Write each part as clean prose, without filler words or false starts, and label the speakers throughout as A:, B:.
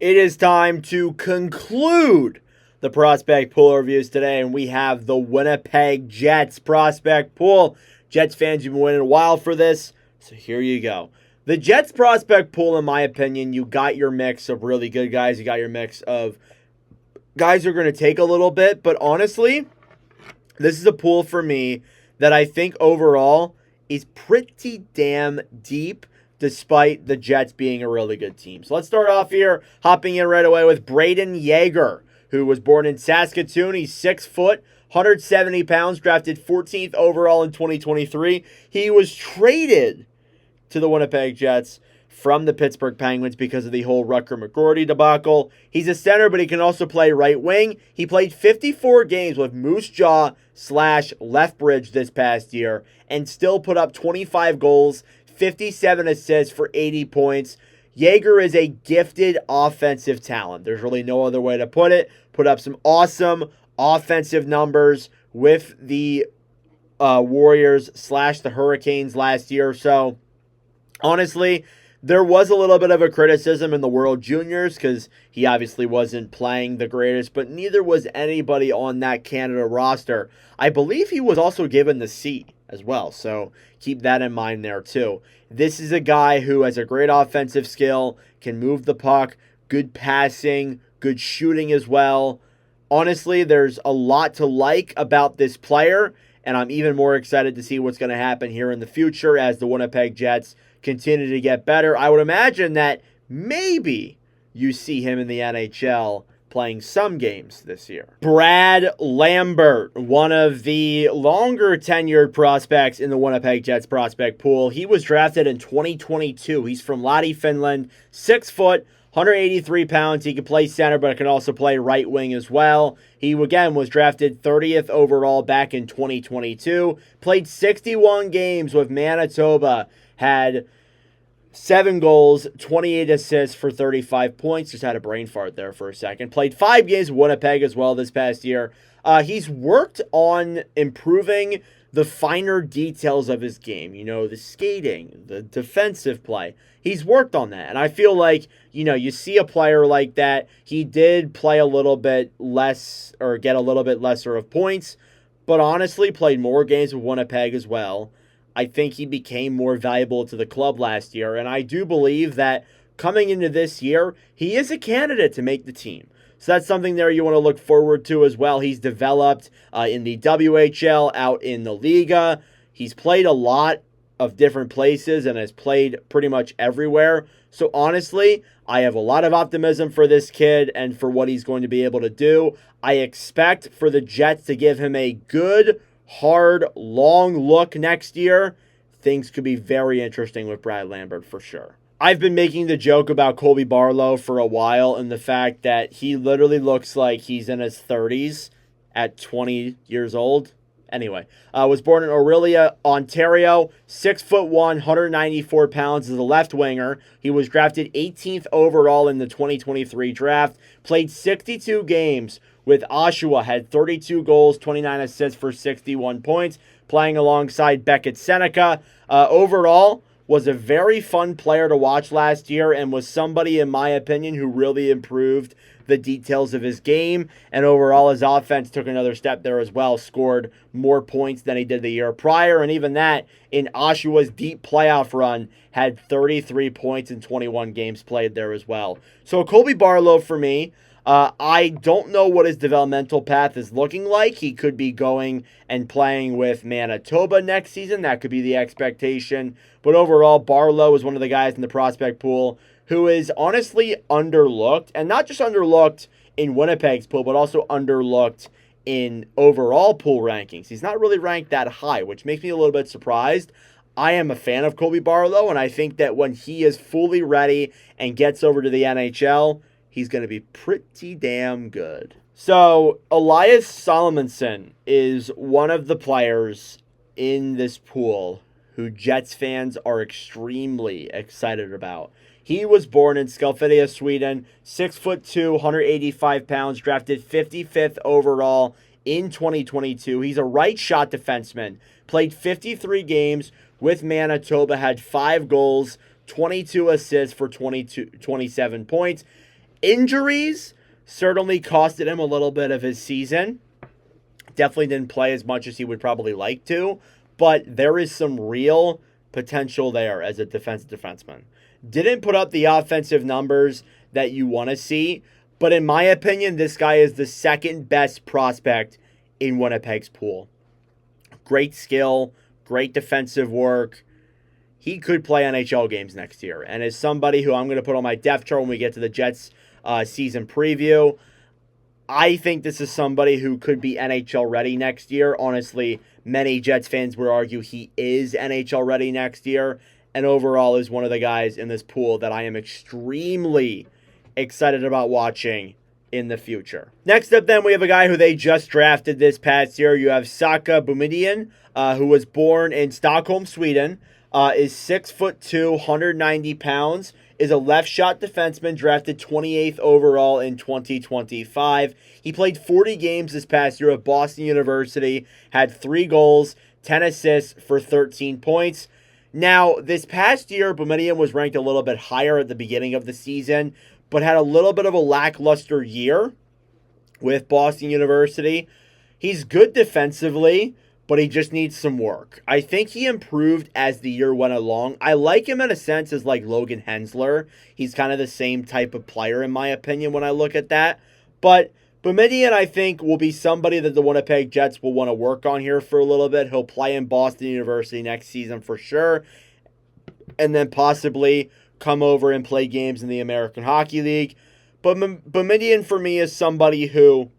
A: It is time to conclude the prospect pool reviews today, and we have the Winnipeg Jets prospect pool. Jets fans, you've been waiting a while for this, so here you go. The Jets prospect pool, in my opinion, you got your mix of really good guys. You got your mix of guys who are going to take a little bit, but honestly, this is a pool for me that I think overall is pretty damn deep, despite the Jets being a really good team. So let's start off here, hopping in right away with Braden Yeager, who was born in Saskatoon. He's 6 foot, 170 pounds, drafted 14th overall in 2023. He was traded to the Winnipeg Jets from the Pittsburgh Penguins because of the whole Rutger McGroarty debacle. He's a center, but he can also play right wing. He played 54 games with Moose Jaw / Lethbridge this past year and still put up 25 goals, 57 assists for 80 points. Yeager is a gifted offensive talent. There's really no other way to put it. Put up some awesome offensive numbers with the Warriors / the Hurricanes last year. So, honestly, there was a little bit of a criticism in the World Juniors because he obviously wasn't playing the greatest, but neither was anybody on that Canada roster. I believe he was also given the C as well, so keep that in mind there too. This is a guy who has a great offensive skill, can move the puck, good passing, good shooting as well. Honestly, there's a lot to like about this player, and I'm even more excited to see what's going to happen here in the future as the Winnipeg Jets continue to get better. I would imagine that maybe you see him in the NHL playing some games this year. Brad Lambert, one of the longer tenured prospects in the Winnipeg Jets prospect pool. He was drafted in 2022. He's from Lahti, Finland, 6 foot, 183 pounds. He can play center, but can also play right wing as well. He, again, was drafted 30th overall back in 2022. Played 61 games with Manitoba. Had 7 goals, 28 assists for 35 points. Just had a brain fart there for a second. Played 5 games with Winnipeg as well this past year. He's worked on improving the finer details of his game. You know, the skating, the defensive play. He's worked on that. And I feel like, you know, you see a player like that. He did play a little bit less or get a little bit lesser of points, but honestly played more games with Winnipeg as well. I think he became more valuable to the club last year, and I do believe that coming into this year, he is a candidate to make the team. So that's something there you want to look forward to as well. He's developed in the WHL, out in the Liga. He's played a lot of different places and has played pretty much everywhere. So honestly, I have a lot of optimism for this kid and for what he's going to be able to do. I expect for the Jets to give him a good, hard, long look next year. Things could be very interesting with Brad Lambert for sure. I've been making the joke about Colby Barlow for a while and the fact that he literally looks like he's in his 30s at 20 years old. Anyway, was born in Orillia, Ontario, 6'1", 194 pounds as a left winger. He was drafted 18th overall in the 2023 draft. Played 62 games with Oshawa, had 32 goals, 29 assists for 61 points, playing alongside Beckett Seneca. Overall, was a very fun player to watch last year and was somebody, in my opinion, who really improved the details of his game. And overall, his offense took another step there as well, scored more points than he did the year prior. And even that, in Oshawa's deep playoff run, had 33 points in 21 games played there as well. So Colby Barlow for me. I don't know what his developmental path is looking like. He could be going and playing with Manitoba next season. That could be the expectation. But overall, Barlow is one of the guys in the prospect pool who is honestly underlooked. And not just underlooked in Winnipeg's pool, but also underlooked in overall pool rankings. He's not really ranked that high, which makes me a little bit surprised. I am a fan of Colby Barlow, and I think that when he is fully ready and gets over to the NHL, he's going to be pretty damn good. So, Elias Salomonson is one of the players in this pool who Jets fans are extremely excited about. He was born in Skelfidia, Sweden, 6'2", 185 pounds, drafted 55th overall in 2022. He's a right shot defenseman, played 53 games with Manitoba, had 5 goals, 22 assists for 27 points. Injuries certainly costed him a little bit of his season. Definitely didn't play as much as he would probably like to, but there is some real potential there as a defenseman. Didn't put up the offensive numbers that you want to see, but in my opinion, this guy is the second best prospect in Winnipeg's pool. Great skill, great defensive work. He could play NHL games next year, and as somebody who I'm going to put on my depth chart when we get to the Jets season preview, I think this is somebody who could be NHL ready next year. Honestly, many Jets fans would argue he is NHL ready next year, and overall is one of the guys in this pool that I am extremely excited about watching in the future. Next up then, we have a guy who they just drafted this past year. You have Saka Boumedienne, who was born in Stockholm, Sweden, is 6'2", 190 pounds, is a left shot defenseman drafted 28th overall in 2025. He played 40 games this past year at Boston University, had 3 goals, 10 assists for 13 points. Now, this past year, Boumedienne was ranked a little bit higher at the beginning of the season, but had a little bit of a lackluster year with Boston University. He's good defensively, but he just needs some work. I think he improved as the year went along. I like him in a sense as like Logan Hensler. He's kind of the same type of player in my opinion when I look at that. But Boumedienne, I think, will be somebody that the Winnipeg Jets will want to work on here for a little bit. He'll play in Boston University next season for sure. And then possibly come over and play games in the American Hockey League. But Boumedienne for me is somebody who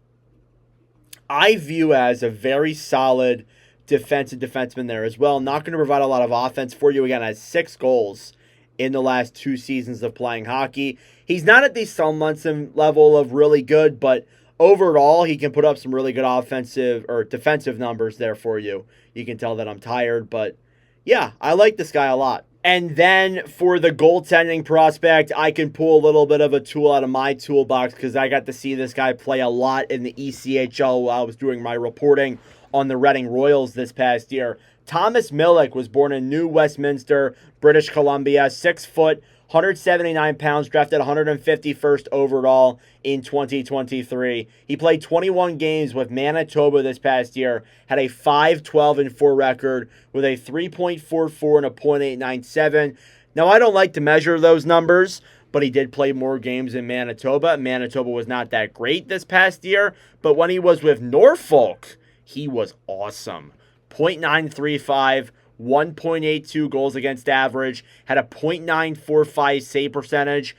A: I view as a very solid defenseman there as well. Not going to provide a lot of offense for you. Again, has 6 goals in the last 2 seasons of playing hockey. He's not at the Salmonson level of really good, but overall, he can put up some really good offensive or defensive numbers there for you. You can tell that I'm tired, but yeah, I like this guy a lot. And then for the goaltending prospect, I can pull a little bit of a tool out of my toolbox because I got to see this guy play a lot in the ECHL while I was doing my reporting on the Reading Royals this past year. Thomas Milic was born in New Westminster, British Columbia, 6 foot, 179 pounds, drafted 151st overall in 2023. He played 21 games with Manitoba this past year, had a 5-12-4 record with a 3.44 and a .897. Now, I don't like to measure those numbers, but he did play more games in Manitoba. Manitoba was not that great this past year, but when he was with Norfolk, he was awesome. .935, 1.82 goals against average, had a .945 save percentage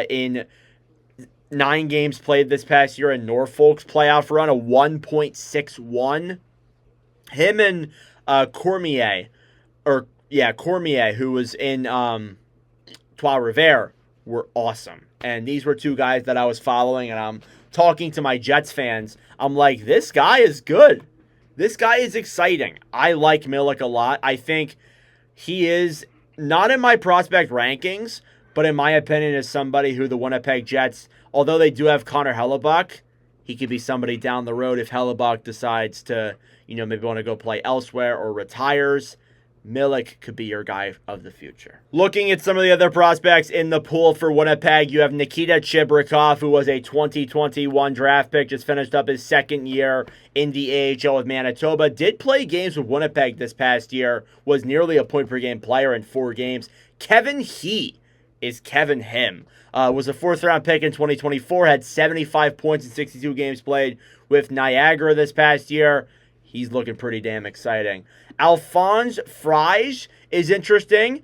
A: in 9 games played this past year in Norfolk's playoff run, a 1.61. Him and Cormier, who was in Trois-Rivières, were awesome. And these were 2 guys that I was following, and I'm talking to my Jets fans. I'm like, this guy is good. This guy is exciting. I like Milic a lot. I think he is not in my prospect rankings, but in my opinion is somebody who the Winnipeg Jets, although they do have Connor Hellebuyck, he could be somebody down the road if Hellebuyck decides to, maybe want to go play elsewhere or retires. Milic could be your guy of the future. Looking at some of the other prospects in the pool for Winnipeg, you have Nikita Chibrikov, who was a 2021 draft pick, just finished up his 2nd year in the AHL with Manitoba. Did play games with Winnipeg this past year, was nearly a point-per-game player in 4 games. Kevin He is Kevin Him. Was a 4th-round pick in 2024, had 75 points in 62 games played with Niagara this past year. He's looking pretty damn exciting. Alphonse Frage is interesting.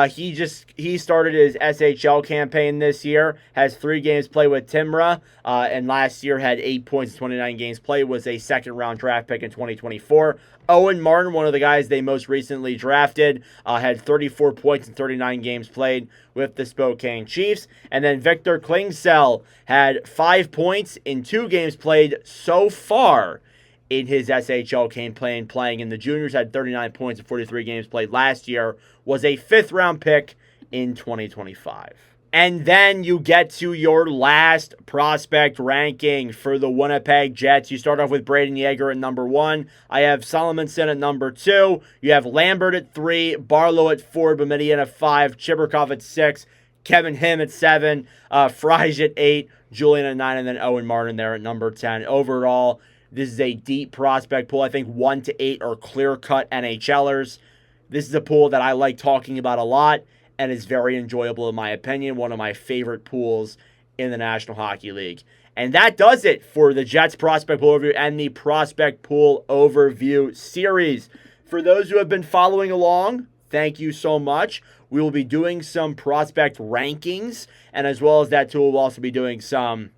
A: He started his SHL campaign this year, has 3 games played with Timrå, and last year had 8 points in 29 games played, was a 2nd-round draft pick in 2024. Owen Martin, one of the guys they most recently drafted, had 34 points in 39 games played with the Spokane Chiefs. And then Victor Klingsell had 5 points in 2 games played so far in his SHL campaign, playing in the juniors, had 39 points in 43 games played last year, was a 5th-round pick in 2025. And then you get to your last prospect ranking for the Winnipeg Jets. You start off with Braden Yeager at number 1. I have Solomonson at number 2. You have Lambert at 3, Barlow at 4, Boumedienne at 5, Chibrikov at 6, Kevin Him at 7, Frage at 8, Julian at 9, and then Owen Martin there at number 10. Overall, this is a deep prospect pool. I think 1 to 8 are clear-cut NHLers. This is a pool that I like talking about a lot and is very enjoyable in my opinion. One of my favorite pools in the National Hockey League. And that does it for the Jets Prospect Pool Overview and the Prospect Pool Overview series. For those who have been following along, thank you so much. We will be doing some prospect rankings, and as well as that too, we'll also be doing some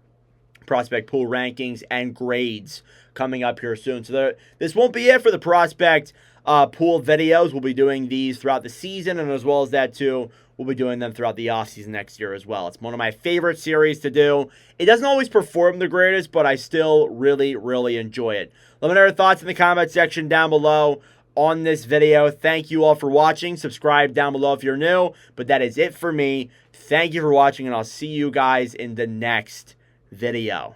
A: prospect pool rankings and grades coming up here soon. So this won't be it for the prospect pool videos. We'll be doing these throughout the season, and as well as that too, we'll be doing them throughout the offseason next year as well. It's one of my favorite series to do. It doesn't always perform the greatest, but I still really, really enjoy it. Let me know your thoughts in the comment section down below on this video. Thank you all for watching. Subscribe down below if you're new. But that is it for me. Thank you for watching, and I'll see you guys in the next video.